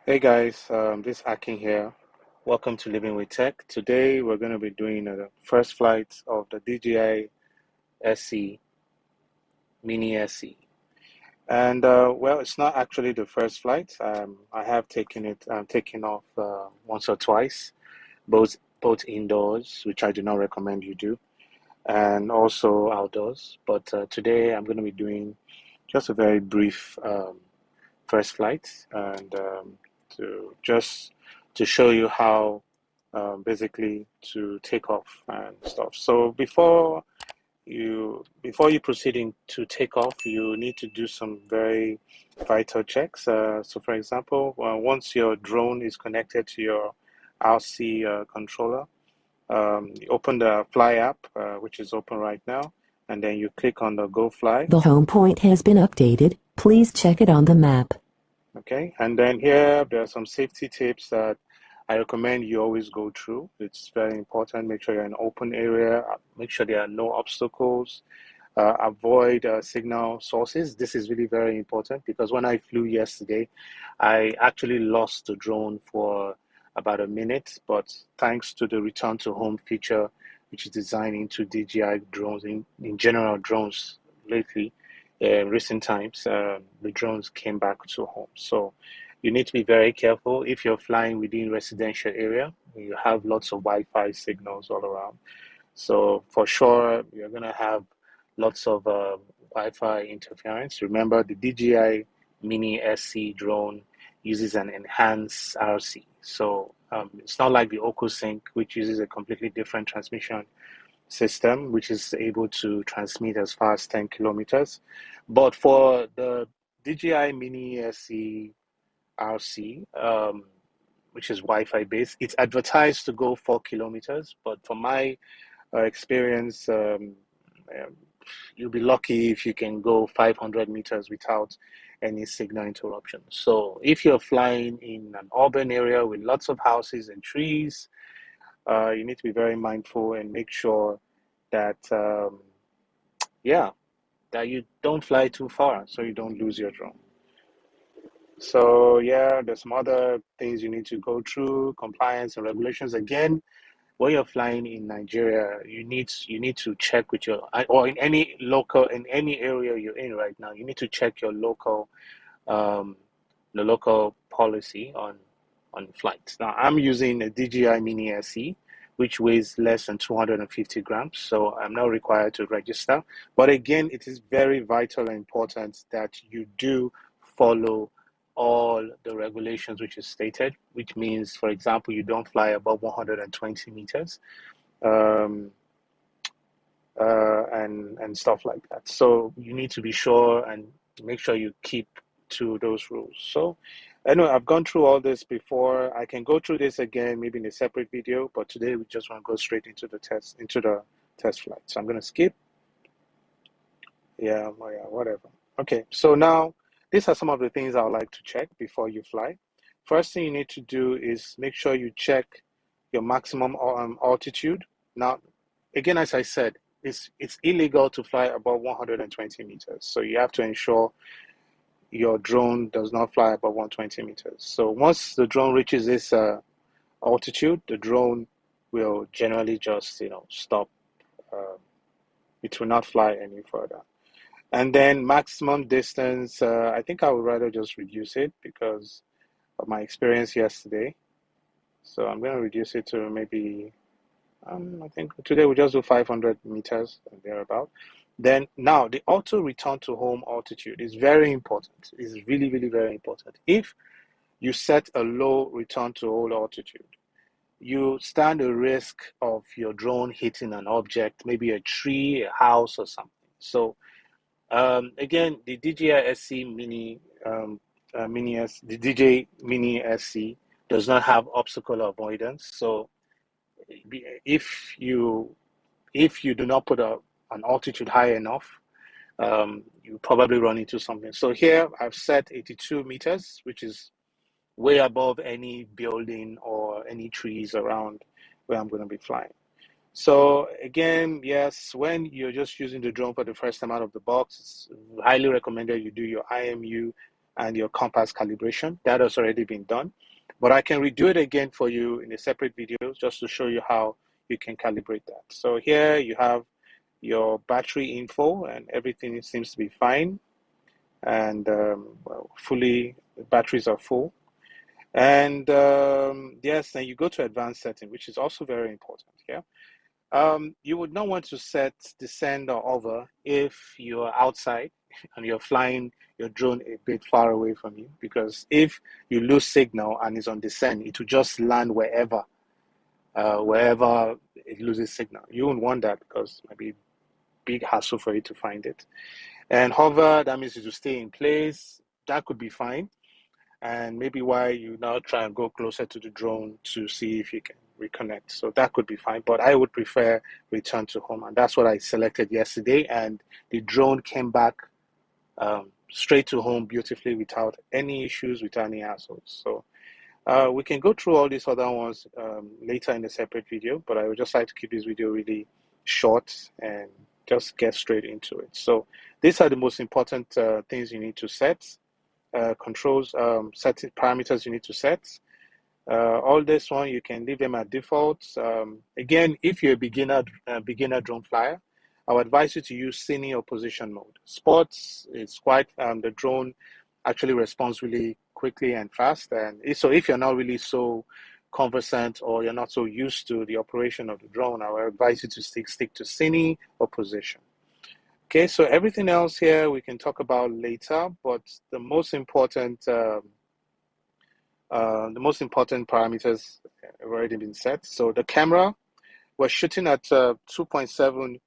Hey guys, this is Akin here. Welcome to Living with Tech. Today we're going to be doing the first flight of the DJI SE Mini SE. And well, it's not actually the first flight. I have taken off once or twice, both indoors, which I do not recommend you do, and also outdoors. But today I'm going to be doing just a very brief first flight, and to just to show you how basically to take off and stuff. So before you proceeding to take off, you need to do some very vital checks. So for example, once your drone is connected to your RC controller, you open the Fly app, which is open right now, and then you click on the Go Fly. The home point has been updated. Please check it on the map. Okay, and then here there are some safety tips that I recommend you always go through. It's very important. Make sure you're in an open area. Make sure there are no obstacles. Avoid signal sources. This is really very important because when I flew yesterday, I actually lost the drone for about a minute, but thanks to the return to home feature, which is designed into DJI drones, in general drones lately, recent times, the drones came back to home. So you need to be very careful if you're flying within residential area. You have lots of Wi-Fi signals all around. So for sure, you're gonna have lots of Wi-Fi interference. Remember, the DJI Mini SE drone uses an enhanced RC. So it's not like the OcuSync, which uses a completely different transmission system, which is able to transmit as far as 10 kilometers. But for the DJI Mini SE RC, which is Wi-Fi based, it's advertised to go 4 kilometers. But for my experience, um, you'll be lucky if you can go 500 meters without any signal interruption. So if you're flying in an urban area with lots of houses and trees, you need to be very mindful and make sure that yeah, that you don't fly too far so you don't lose your drone. So yeah, there's some other things you need to go through, compliance and regulations. Again, when you're flying in Nigeria, you need to check with your or in any local in any area you're in right now, you need to check your local um, the local policy on flights. Now I'm using a DJI Mini SE, which weighs less than 250 grams, so I'm not required to register. But again, it is very vital and important that you do follow all the regulations which is stated, which means, for example, you don't fly above 120 meters, um, and stuff like that. So you need to be sure and make sure you keep to those rules. So anyway, I've gone through all this before. I can go through this again, maybe in a separate video, but today we just want to go straight into the test flight. So I'm going to skip. Yeah, oh yeah, whatever. Okay, so now these are some of the things I would like to check before you fly. First thing you need to do is make sure you check your maximum altitude. Now, again, as I said, it's illegal to fly above 120 meters. So you have to ensure your drone does not fly above 120 meters. So once the drone reaches this altitude, the drone will generally just stop. Uh, it will not fly any further. And then maximum distance, I think I would rather just reduce it because of my experience yesterday. So I'm going to reduce it to maybe, I think today we just do 500 meters and thereabout. Then now the auto return to home altitude is very important. It's really, really very important. If you set a low return to home altitude, you stand a risk of your drone hitting an object, maybe a tree, a house, or something. So again, the DJI SC the DJ Mini SC does not have obstacle avoidance. So if you do not put an altitude high enough, you probably run into something. So here I've set 82 meters, which is way above any building or any trees around where I'm going to be flying. So again, yes, when you're just using the drone for the first time out of the box, it's highly recommended you do your IMU and your compass calibration. That has already been done, but I can redo it again for you in a separate video just to show you how you can calibrate that. So here you have your battery info, and everything seems to be fine, and well, the batteries are full. And yes, then you go to advanced setting, which is also very important. Yeah. You would not want to set descend or hover if you're outside and you're flying your drone a bit far away from you, because if you lose signal and it's on descend, it will just land wherever it loses signal. You wouldn't want that because it might be a big hassle for you to find it. And hover, that means it will stay in place. That could be fine. And maybe why you now try and go closer to the drone to see if you can reconnect. So that could be fine, but I would prefer return to home. And that's what I selected yesterday. And the drone came back straight to home beautifully without any issues, without any hassles. So we can go through all these other ones later in a separate video, but I would just like to keep this video really short and just get straight into it. So these are the most important things you need to set. Controls, set parameters you need to set. All this one you can leave them at default. Again, if you're a beginner drone flyer, I would advise you to use cine or position mode. Sports is quite the drone actually responds really quickly and fast, and so if you're not really so conversant or you're not so used to the operation of the drone, I would advise you to stick to cine or position. Okay, so everything else here we can talk about later, but the most important parameters have already been set. So the camera, we're shooting at 2.7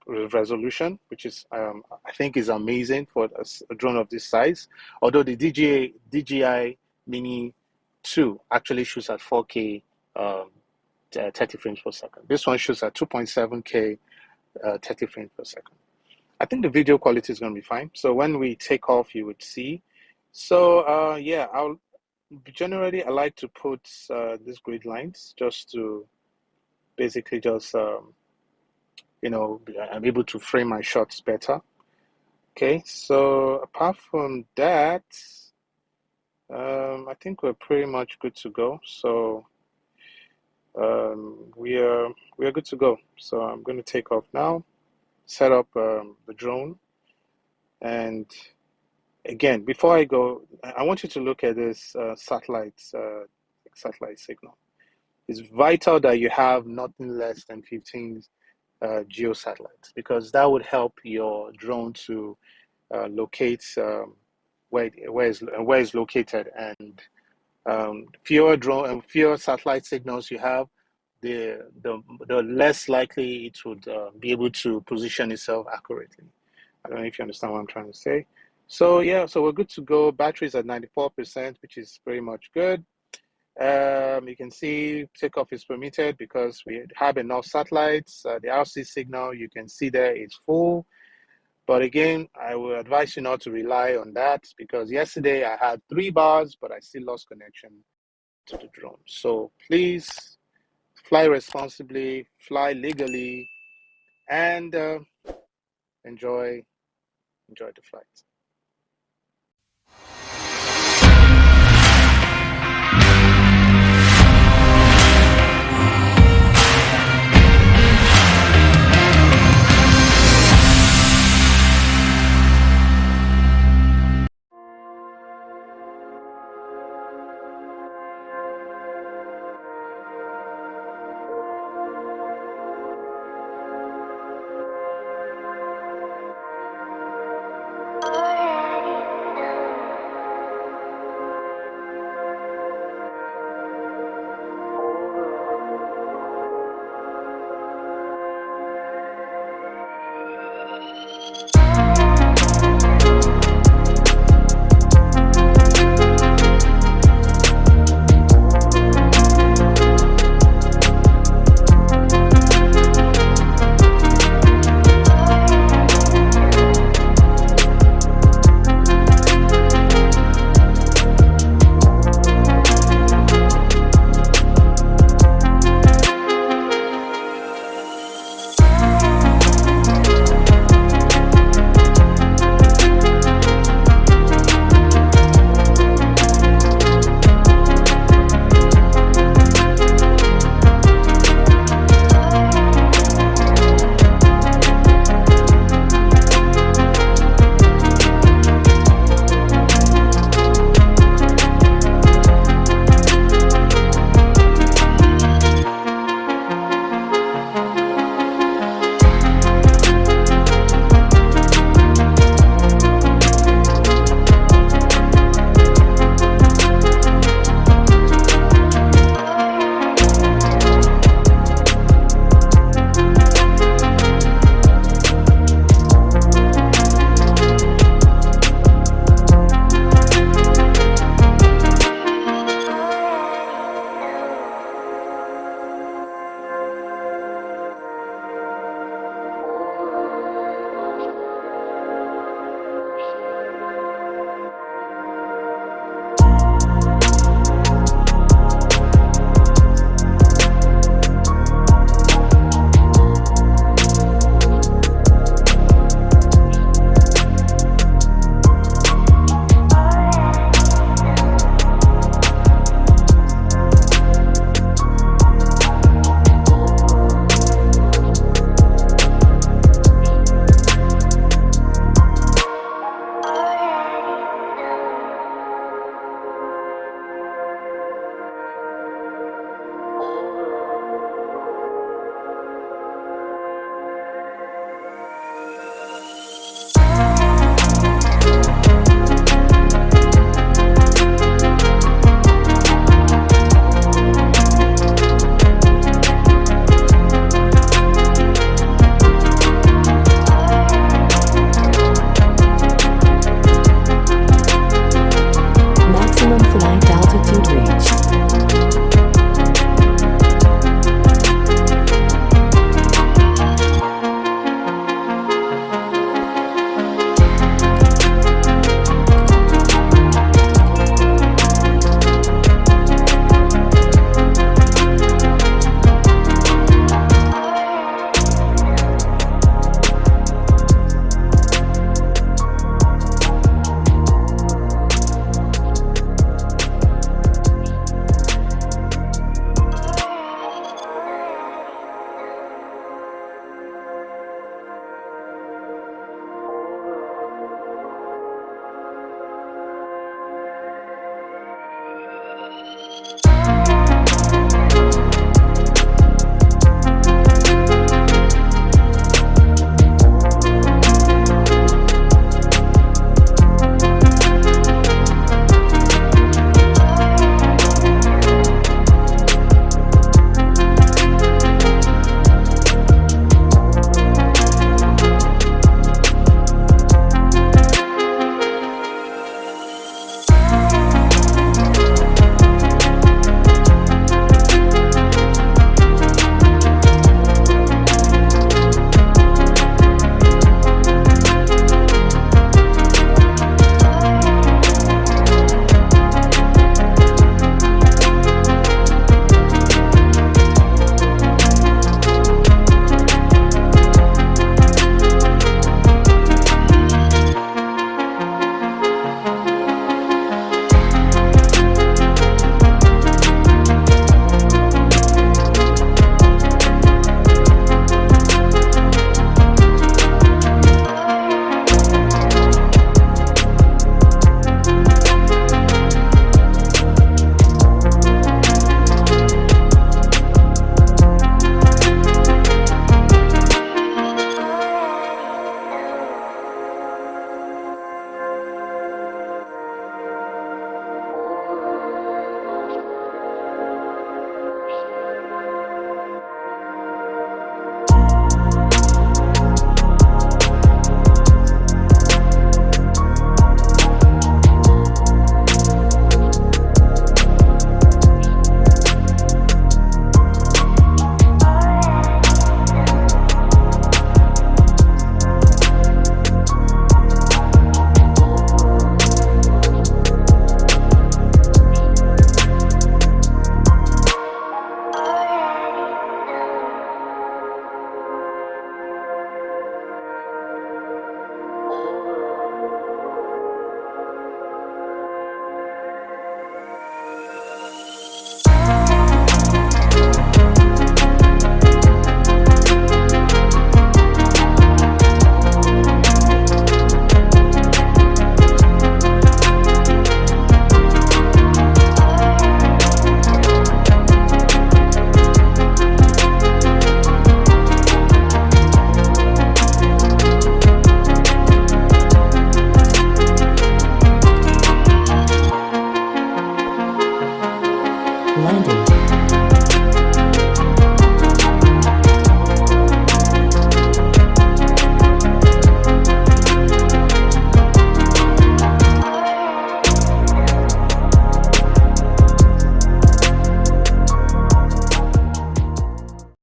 resolution, which is I think is amazing for a drone of this size. Although the DJI Mini 2 actually shoots at 4K 30 frames per second. This one shoots at 2.7K 30 frames per second. I think the video quality is going to be fine. So when we take off, you would see. So yeah, I like to put these grid lines just to basically just I'm able to frame my shots better. Okay, so apart from that, I think we're pretty much good to go. So we are good to go. So I'm going to take off now, set up the drone, and again, before I go, I want you to look at this satellite signal. It's vital that you have nothing less than 15 geo satellites, because that would help your drone to locate where it's located. And fewer satellite signals you have, the less likely it would be able to position itself accurately. I don't know if you understand what I'm trying to say. So yeah, so we're good to go. Battery's at 94%, which is pretty much good. You can see takeoff is permitted because we have enough satellites. The RC signal, you can see there, is full. But again, I would advise you not to rely on that, because yesterday I had 3 bars, but I still lost connection to the drone. So please fly responsibly, fly legally, and enjoy the flight.